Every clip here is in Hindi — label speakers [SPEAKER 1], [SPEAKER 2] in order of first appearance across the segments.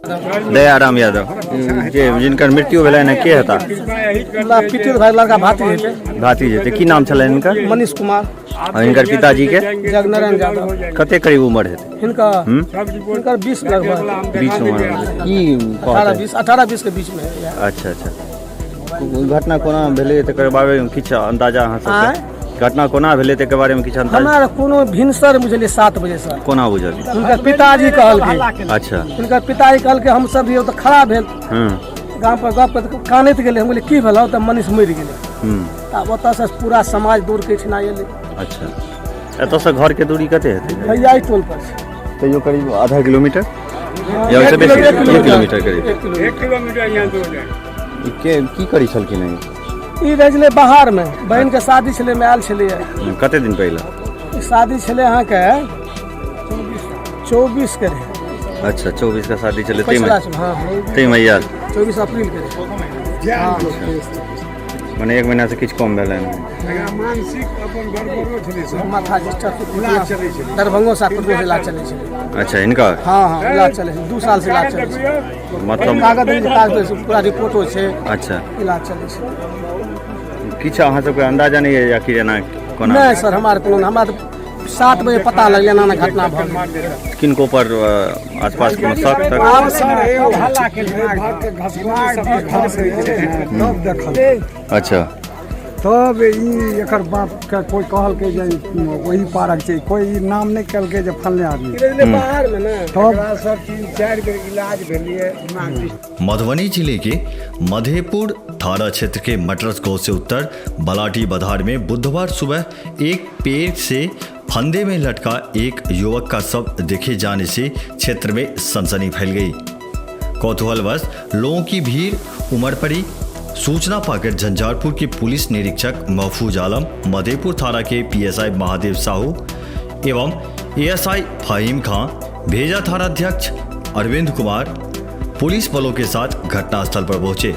[SPEAKER 1] दयाराम यादव जे जिनकर मृत्यु भेलै ने के हेता
[SPEAKER 2] पितिल भाई लड़का
[SPEAKER 1] भाती जे की नाम छलै इनकर?
[SPEAKER 2] मनीष कुमार।
[SPEAKER 1] और इनकर पिताजी के?
[SPEAKER 2] जगनारायण यादव।
[SPEAKER 1] कते करीब उम्र हेतै
[SPEAKER 2] इनका 20 लगभग
[SPEAKER 1] 20 उम्र की
[SPEAKER 2] 18-20 के बीच में है।
[SPEAKER 1] अच्छा अच्छा। घटना कोना भेलै तकर बारे में किछु अंदाजा अहाँ सबके? घटना कोना भेलै तकर बारे में किछु अंदाजा?
[SPEAKER 2] हमरा कोनो भिनसर बुझलिए 7 बजे से।
[SPEAKER 1] कोना बुझल?
[SPEAKER 2] उनकर पिताजी कहलकै।
[SPEAKER 1] अच्छा।
[SPEAKER 2] उनकर पिताजी कहलकै हम सब रहिए त खड़ा भेल। गांव पर गप कानैत गेलै। हम बोले की भेलौ त मनीष मरि गेलै। तब ओतऽ से पूरा समाज दूर के छिना एलै।
[SPEAKER 1] अच्छा। एतऽ से घर के दूरी कते हेतै?
[SPEAKER 2] भैयाई टोल पर
[SPEAKER 1] तैयो करीब आधा किलोमीटर या उससे बेसी? 1 किलोमीटर करीब।
[SPEAKER 2] 1 किलोमीटर यहाँ दूर है।
[SPEAKER 1] के की करै छलखिन?
[SPEAKER 2] ई रह छलै बाहर में। बहन के शादी छलै में आयल छलै।
[SPEAKER 1] कते दिन पहले
[SPEAKER 2] शादी छलै अहाँ के 24 के रहे।
[SPEAKER 1] अच्छा 24 का शादी चले तई में
[SPEAKER 2] 24 अप्रैल के।
[SPEAKER 1] माने 1 महीना से किछ कम भेलै।
[SPEAKER 2] मानसिक अपन गड़बड़ो छलै सर। माथा डिस्टर्ब इलाज चलै छै। दरभंगो सापुर में इलाज चलै छै।
[SPEAKER 1] अच्छा इनका? हां
[SPEAKER 2] इलाज चलै छै। 2 साल से इलाज चलै छै।
[SPEAKER 1] मतलब
[SPEAKER 2] कागज पूरा रिपोर्टो छै।
[SPEAKER 1] अच्छा
[SPEAKER 2] इलाज चलै छै।
[SPEAKER 1] किछ अहाँ सबके अंदाजा नहीं है या कि एना कोना?
[SPEAKER 2] नहीं सर हमारे को हमरा 7 बजे पता लगलै ना घटना भऽ।
[SPEAKER 1] किनको पर आसपास कोनो शक तक?
[SPEAKER 2] हल्ला के तब देखल।
[SPEAKER 1] अच्छा।
[SPEAKER 3] तब ई एकर बाप के कोई कहलकै जे वही पारक छै। कोई नाम नहीं कहलकै जे फलने आदमी
[SPEAKER 2] बाहर में ना।
[SPEAKER 3] तब
[SPEAKER 2] सब 3-4 बेर इलाज भेलिए।
[SPEAKER 4] मधुबनी जिले के मधेपुर थाना क्षेत्र के मटरस गांव से उत्तर बलाटी बधार में बुधवार सुबह एक पेड़ से फंदे में लटका एक युवक का शव देखे जाने से क्षेत्र में सनसनी फैल गई। कौतूहलवश लोगों की भीड़ उमड़ पड़ी। सूचना पाकर झंझारपुर के पुलिस निरीक्षक महफूज आलम, मधेपुर थाना के पीएसआई महादेव साहू एवं एएसआई फाहिम खां, भेजा थानाध्यक्ष अरविंद कुमार पुलिस बलों के साथ घटनास्थल पर पहुंचे।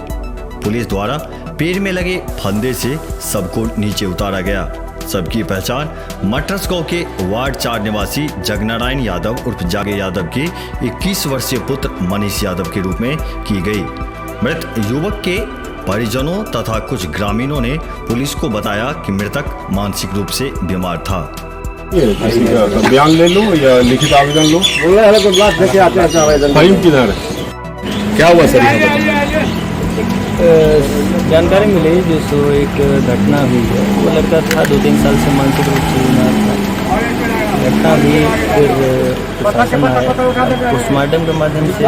[SPEAKER 4] पुलिस द्वारा पेड़ में लगे फंदे से सबको नीचे उतारा गया। सबकी पहचान मटरस गांव के वार्ड 4 निवासी जगनारायण यादव उर्फ जागे यादव के 21 वर्षीय पुत्र मनीष यादव के रूप में की गई। मृत युवक के परिजनों तथा कुछ ग्रामीणों ने पुलिस को बताया कि मृतक मानसिक रूप से बीमार था।
[SPEAKER 5] बयान ले लो या लिखित आवेदन लो। किधर क्या हुआ सर?
[SPEAKER 6] जानकारी मिली जो एक घटना हुई है। वो लड़का था 2-3 साल से मानसिक रूप से बीमार था। घटना भी फिर प्रशासन आया पोस्टमार्टम के माध्यम से,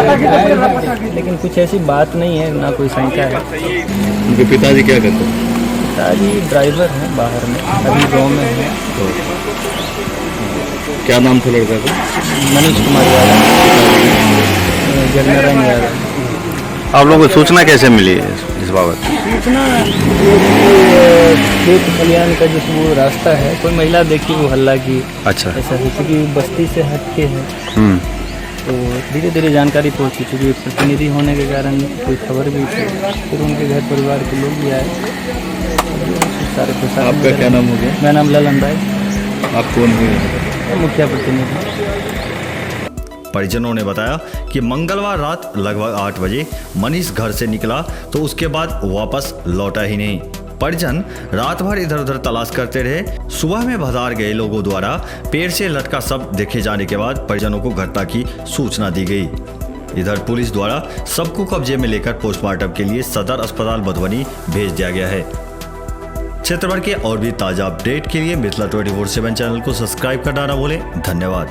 [SPEAKER 6] लेकिन कुछ ऐसी बात नहीं है, ना कोई शंका है।
[SPEAKER 1] उनके पिताजी क्या करते हैं?
[SPEAKER 6] पिताजी ड्राइवर हैं बाहर में, अभी गाँव में है।
[SPEAKER 1] क्या नाम था लड़का का?
[SPEAKER 6] मनीष कुमार यादव, जगनारायण यादव।
[SPEAKER 1] आप लोगों को सूचना कैसे मिली है इस बाबत?
[SPEAKER 6] सूचना खेत खलियान का जो वो रास्ता है, कोई महिला देखी वो हल्ला की।
[SPEAKER 1] अच्छा।
[SPEAKER 6] ऐसा है क्योंकि बस्ती से हटके है। तो धीरे धीरे जानकारी पहुंची, क्योंकि प्रतिनिधि होने के कारण कोई खबर भी थी। फिर उनके घर परिवार के लोग भी आए सारे।
[SPEAKER 1] आपका क्या नाम हो गया?
[SPEAKER 6] मेरा नाम ललन राय।
[SPEAKER 1] आप कौन हुए?
[SPEAKER 6] मुखिया प्रतिनिधि।
[SPEAKER 4] परिजनों ने बताया कि मंगलवार रात लगभग 8 बजे मनीष घर से निकला तो उसके बाद वापस लौटा ही नहीं। परिजन रात भर इधर उधर तलाश करते रहे। सुबह में बाजार गए लोगों द्वारा पेड़ से लटका शव देखे जाने के बाद परिजनों को घटना की सूचना दी गई। इधर पुलिस द्वारा शव को कब्जे में लेकर पोस्टमार्टम के लिए सदर अस्पताल मधुबनी भेज दिया गया है। क्षेत्र भर के और भी ताजा अपडेट के लिए मिथिला 24/7 चैनल को सब्सक्राइब करना न भूलें। धन्यवाद।